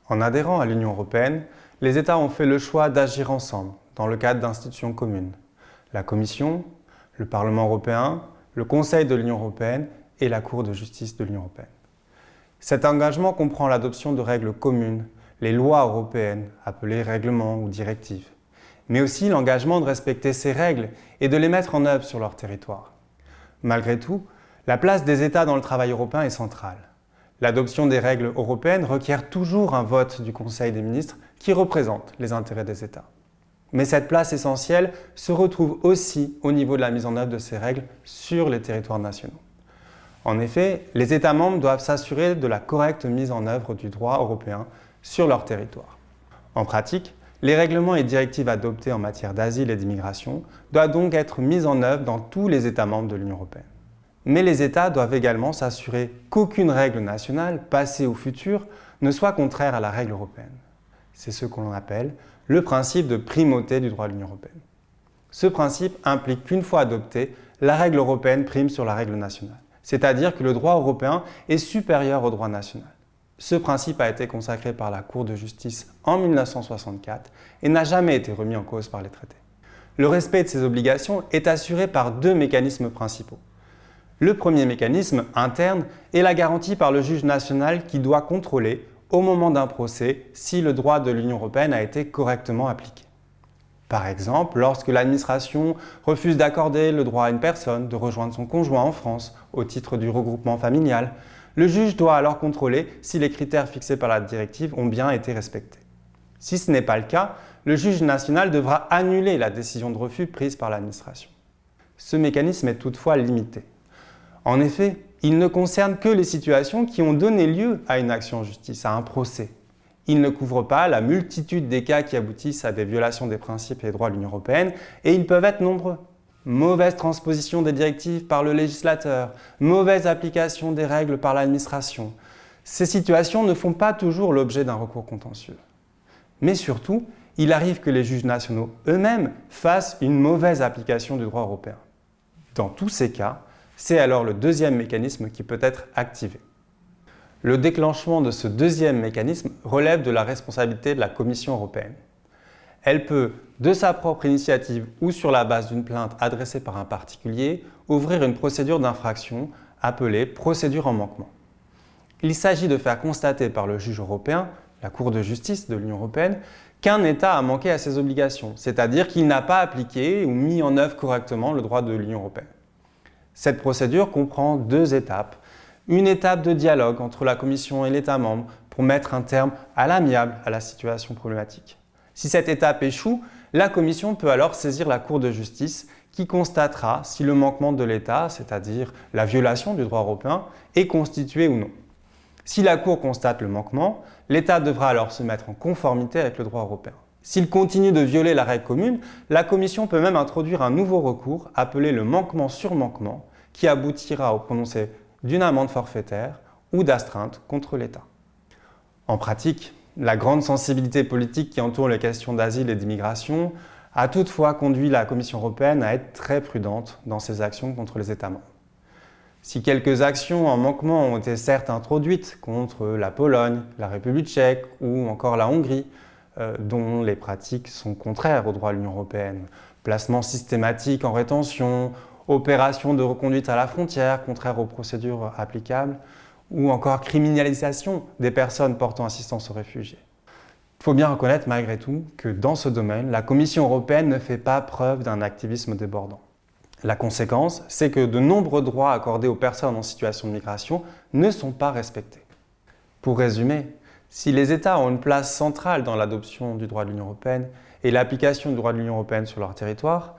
En adhérant à l'Union européenne, les États ont fait le choix d'agir ensemble dans le cadre d'institutions communes. La Commission, le Parlement européen, le Conseil de l'Union européenne et la Cour de justice de l'Union européenne. Cet engagement comprend l'adoption de règles communes, les lois européennes, appelées règlements ou directives, mais aussi l'engagement de respecter ces règles et de les mettre en œuvre sur leur territoire. Malgré tout, la place des États dans le travail européen est centrale. L'adoption des règles européennes requiert toujours un vote du Conseil des ministres qui représente les intérêts des États. Mais cette place essentielle se retrouve aussi au niveau de la mise en œuvre de ces règles sur les territoires nationaux. En effet, les États membres doivent s'assurer de la correcte mise en œuvre du droit européen sur leur territoire. En pratique, les règlements et directives adoptés en matière d'asile et d'immigration doivent donc être mis en œuvre dans tous les États membres de l'Union européenne. Mais les États doivent également s'assurer qu'aucune règle nationale, passée ou future, ne soit contraire à la règle européenne. C'est ce qu'on appelle le principe de primauté du droit de l'Union européenne. Ce principe implique qu'une fois adoptée, la règle européenne prime sur la règle nationale, c'est-à-dire que le droit européen est supérieur au droit national. Ce principe a été consacré par la Cour de justice en 1964 et n'a jamais été remis en cause par les traités. Le respect de ces obligations est assuré par deux mécanismes principaux. Le premier mécanisme, interne, est la garantie par le juge national qui doit contrôler, au moment d'un procès, si le droit de l'Union européenne a été correctement appliqué. Par exemple, lorsque l'administration refuse d'accorder le droit à une personne de rejoindre son conjoint en France au titre du regroupement familial, le juge doit alors contrôler si les critères fixés par la directive ont bien été respectés. Si ce n'est pas le cas, le juge national devra annuler la décision de refus prise par l'administration. Ce mécanisme est toutefois limité. En effet, il ne concerne que les situations qui ont donné lieu à une action en justice, à un procès. Il ne couvre pas la multitude des cas qui aboutissent à des violations des principes et des droits de l'Union européenne, et ils peuvent être nombreux. Mauvaise transposition des directives par le législateur, mauvaise application des règles par l'administration. Ces situations ne font pas toujours l'objet d'un recours contentieux. Mais surtout, il arrive que les juges nationaux eux-mêmes fassent une mauvaise application du droit européen. Dans tous ces cas, c'est alors le deuxième mécanisme qui peut être activé. Le déclenchement de ce deuxième mécanisme relève de la responsabilité de la Commission européenne. Elle peut, de sa propre initiative ou sur la base d'une plainte adressée par un particulier, ouvrir une procédure d'infraction appelée procédure en manquement. Il s'agit de faire constater par le juge européen, la Cour de justice de l'Union européenne, qu'un État a manqué à ses obligations, c'est-à-dire qu'il n'a pas appliqué ou mis en œuvre correctement le droit de l'Union européenne. Cette procédure comprend deux étapes. Une étape de dialogue entre la Commission et l'État membre pour mettre un terme à l'amiable à la situation problématique. Si cette étape échoue, la Commission peut alors saisir la Cour de justice qui constatera si le manquement de l'État, c'est-à-dire la violation du droit européen, est constitué ou non. Si la Cour constate le manquement, l'État devra alors se mettre en conformité avec le droit européen. S'il continue de violer la règle commune, la Commission peut même introduire un nouveau recours appelé le manquement sur manquement qui aboutira au prononcé d'une amende forfaitaire ou d'astreinte contre l'État. En pratique, la grande sensibilité politique qui entoure les questions d'asile et d'immigration a toutefois conduit la Commission européenne à être très prudente dans ses actions contre les États membres. Si quelques actions en manquement ont été certes introduites contre la Pologne, la République tchèque ou encore la Hongrie, dont les pratiques sont contraires au droit de l'Union européenne, placement systématique en rétention, opération de reconduite à la frontière contraire aux procédures applicables, ou encore criminalisation des personnes portant assistance aux réfugiés. Il faut bien reconnaître malgré tout que dans ce domaine, la Commission européenne ne fait pas preuve d'un activisme débordant. La conséquence, c'est que de nombreux droits accordés aux personnes en situation de migration ne sont pas respectés. Pour résumer, si les États ont une place centrale dans l'adoption du droit de l'Union européenne et l'application du droit de l'Union européenne sur leur territoire,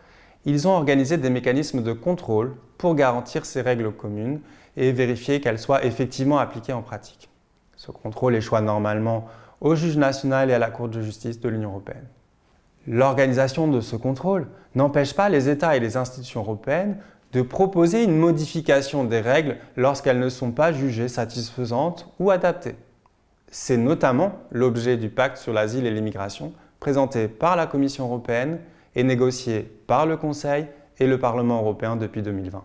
ils ont organisé des mécanismes de contrôle pour garantir ces règles communes et vérifier qu'elles soient effectivement appliquées en pratique. Ce contrôle échoit normalement au juge national et à la Cour de justice de l'Union européenne. L'organisation de ce contrôle n'empêche pas les États et les institutions européennes de proposer une modification des règles lorsqu'elles ne sont pas jugées satisfaisantes ou adaptées. C'est notamment l'objet du pacte sur l'asile et l'immigration présenté par la Commission européenne et négocié par le Conseil et le Parlement européen depuis 2020.